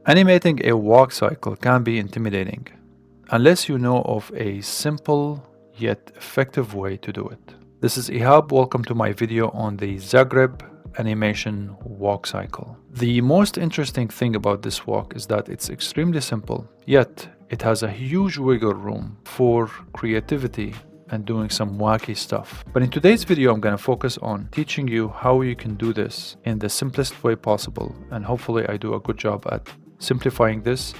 Animating a walk cycle can be intimidating unless you know of a simple yet effective way to do it. This is Ihab. Welcome to my video on the Zagreb animation walk cycle. The most interesting thing about this walk is that it's extremely simple, yet it has a huge wiggle room for creativity and doing some wacky stuff. But in today's video, I'm going to focus on teaching you how you can do this in the simplest way possible, and hopefully I do a good job at simplifying this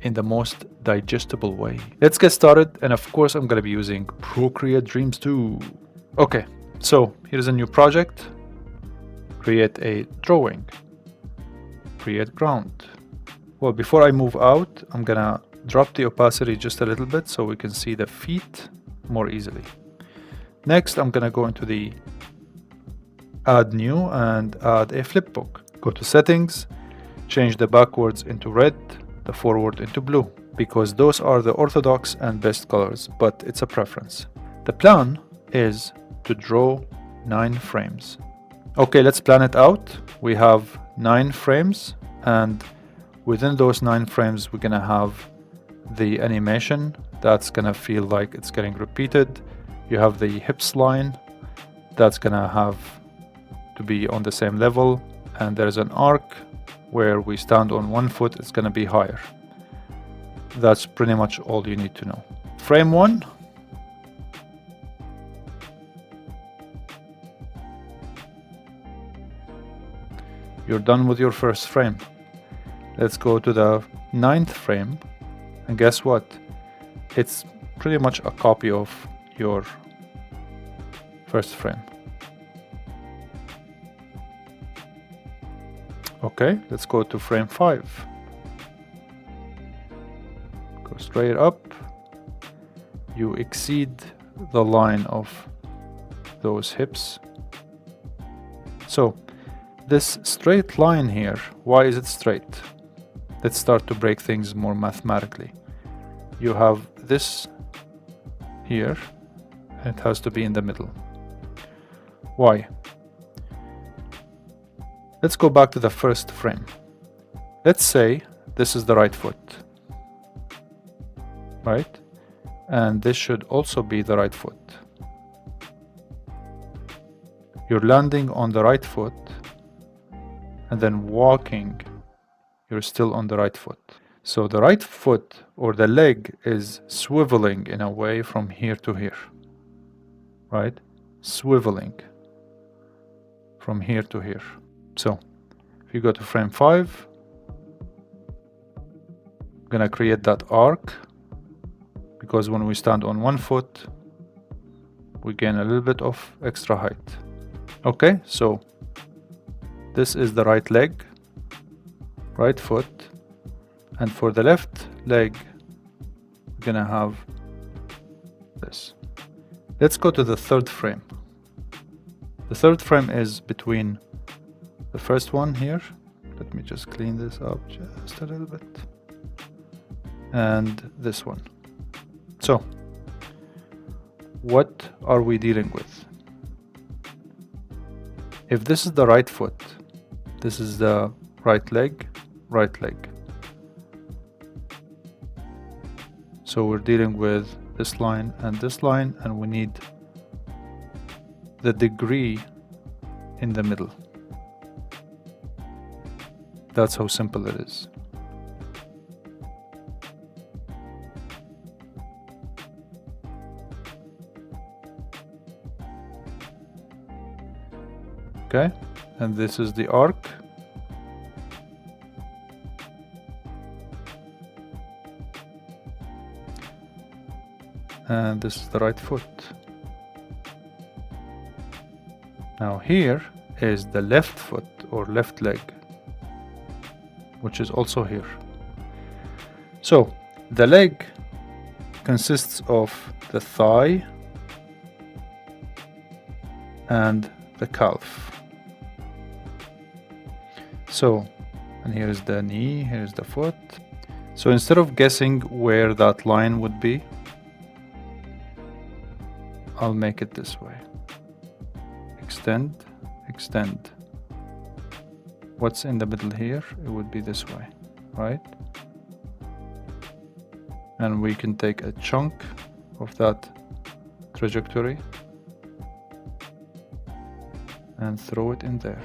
in the most digestible way. Let's get started, and of course I'm going to be using Procreate Dreams 2. Okay, so here's a new project. Create a drawing. Create ground. Well, before I move out, I'm gonna drop the opacity just a little bit so we can see the feet more easily. Next, I'm gonna go into the add new and add a flipbook. Go to settings, change the backwards into red, the forward into blue, because those are the orthodox and best colors, but it's a preference. The plan is to draw 9 frames. Okay, let's plan it out. We have 9 frames, and within those 9 frames, we're gonna have the animation that's gonna feel like it's getting repeated. You have the hips line that's gonna have to be on the same level, and there's an arc where we stand on one foot, it's gonna be higher. That's pretty much all you need to know. Frame 1. You're done with your first frame. Let's go to the 9th frame, and guess what? It's pretty much a copy of your first frame. Okay, let's go to frame 5. Go straight up. You exceed the line of those hips. So this straight line here, why is it straight? Let's start to break things more mathematically. You have this here, and it has to be in the middle. Why? Let's go back to the first frame. Let's say this is the right foot, right? And this should also be the right foot. You're landing on the right foot, and then walking, you're still on the right foot. So the right foot or the leg is swiveling in a way from here to here, right? Swiveling from here to here. So if you go to frame 5, I'm gonna create that arc, because when we stand on one foot, we gain a little bit of extra height. Okay, so this is the right leg, right foot, and for the left leg, we're gonna have this. Let's go to the 3rd frame. The 3rd frame is between the first one here. Let me just clean this up just a little bit. And this one. So, what are we dealing with? If this is the right foot, this is the right leg, right leg. So we're dealing with this line, and we need the degree in the middle. That's how simple it is. Okay, and this is the arc. And this is the right foot. Now here is the left foot or left leg, which is also here. So the leg consists of the thigh and the calf. So, and here's the knee, here's the foot. So instead of guessing where that line would be, I'll make it this way. Extend, extend. What's in the middle here? It would be this way, right? And we can take a chunk of that trajectory and throw it in there.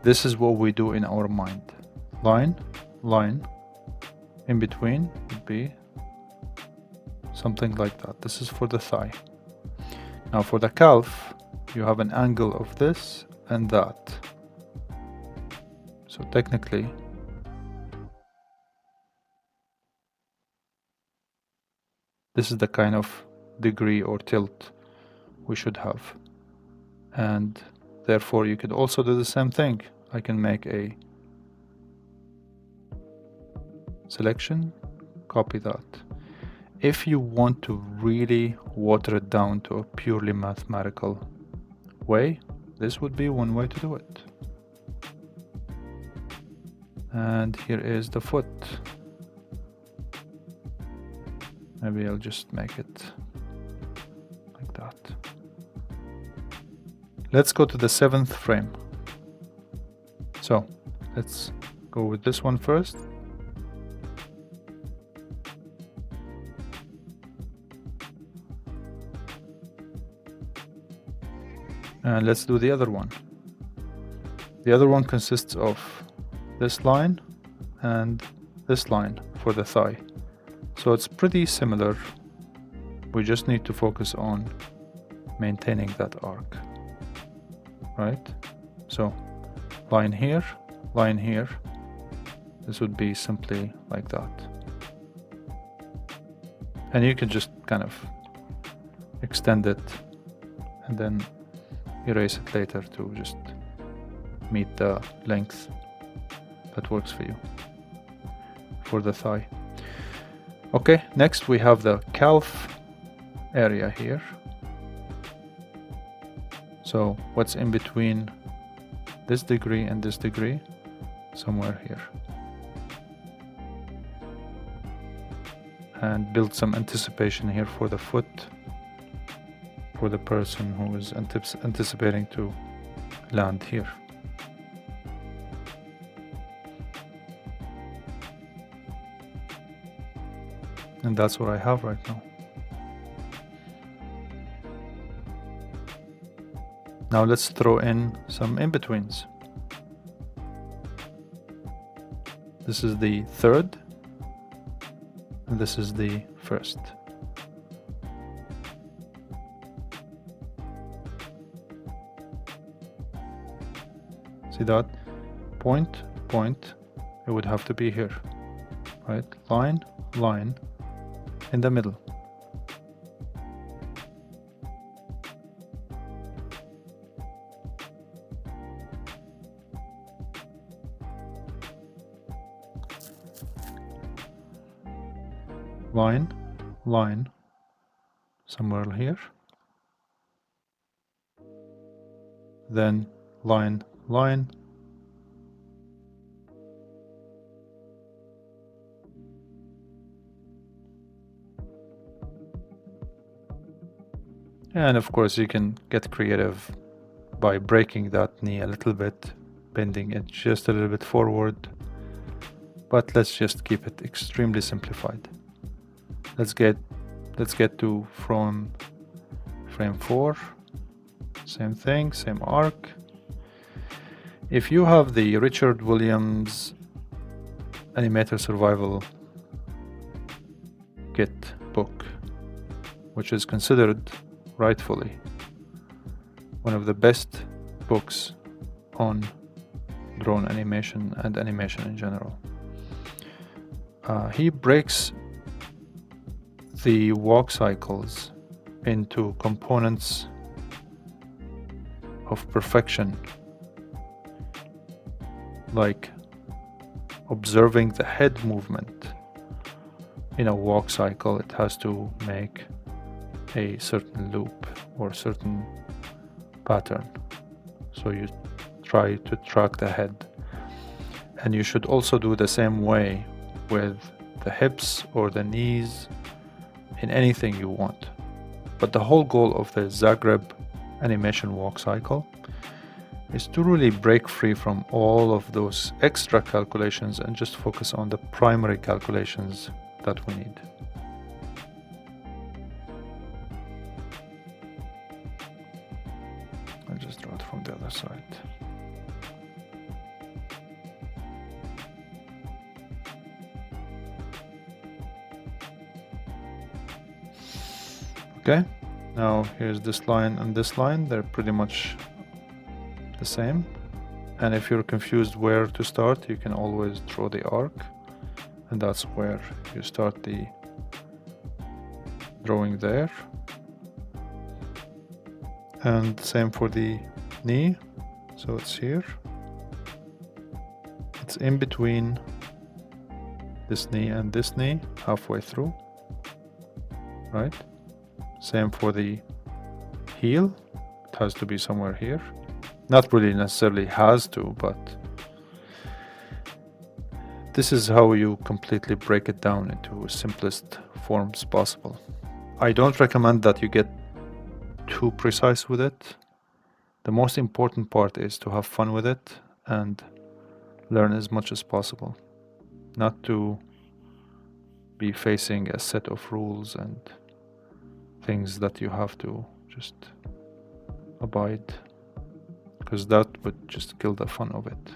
This is what we do in our mind. Line, line, in between would be something like that. This is for the thigh. Now for the calf, you have an angle of this and that. So technically, this is the kind of degree or tilt we should have. And therefore you could also do the same thing. I can make a selection, copy that. If you want to really water it down to a purely mathematical way, this would be one way to do it. And here is the foot. Maybe I'll just make it like that. Let's go to the 7th frame. So let's go with this one first. And let's do the other one. The other one consists of this line and this line for the thigh. So it's pretty similar. We just need to focus on maintaining that arc, right? So line here, line here. This would be simply like that. And you can just kind of extend it and then erase it later to just meet the length that works for you for the thigh. Okay, next we have the calf area here. So what's in between this degree and this degree? Somewhere here. And build some anticipation here for the foot, for the person who is anticipating to land here. And that's what I have right now. Now let's throw in some in-betweens. This is the 3rd, and this is the 1st. See that? Point, point, it would have to be here, right? Line, line, in the middle. Line, line, somewhere here. Then line, line. And of course you can get creative by breaking that knee a little bit, bending it just a little bit forward. But let's just keep it extremely simplified. Let's get to from frame 4. Same thing, same arc. If you have the Richard Williams Animator Survival Kit book, which is considered rightfully one of the best books on drone animation and animation in general, he breaks the walk cycles into components of perfection, like observing the head movement. In a walk cycle, it has to make a certain loop or certain pattern. So you try to track the head. And you should also do the same way with the hips or the knees in anything you want. But the whole goal of the Zagreb animation walk cycle is to really break free from all of those extra calculations and just focus on the primary calculations that we need. I'll just draw it from the other side. Okay, now here's this line and this line, they're pretty much the same. And if you're confused where to start, you can always draw the arc, and that's where you start the drawing there. And same for the knee, so it's here. It's in between this knee and this knee, halfway through, right? Same for the heel, it has to be somewhere here. Not really necessarily has to, but this is how you completely break it down into simplest forms possible. I don't recommend that you get too precise with it. The most important part is to have fun with it and learn as much as possible. Not to be facing a set of rules and things that you have to just abide, because that would just kill the fun of it.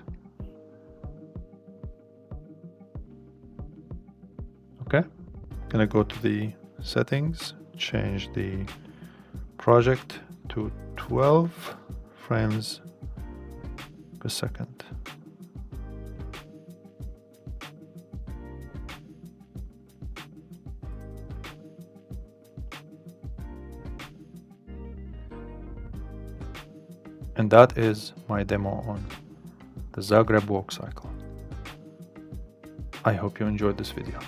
Okay, gonna go to the settings, change the project to 12 frames per second. And that is my demo on the Zagreb walk cycle. I hope you enjoyed this video.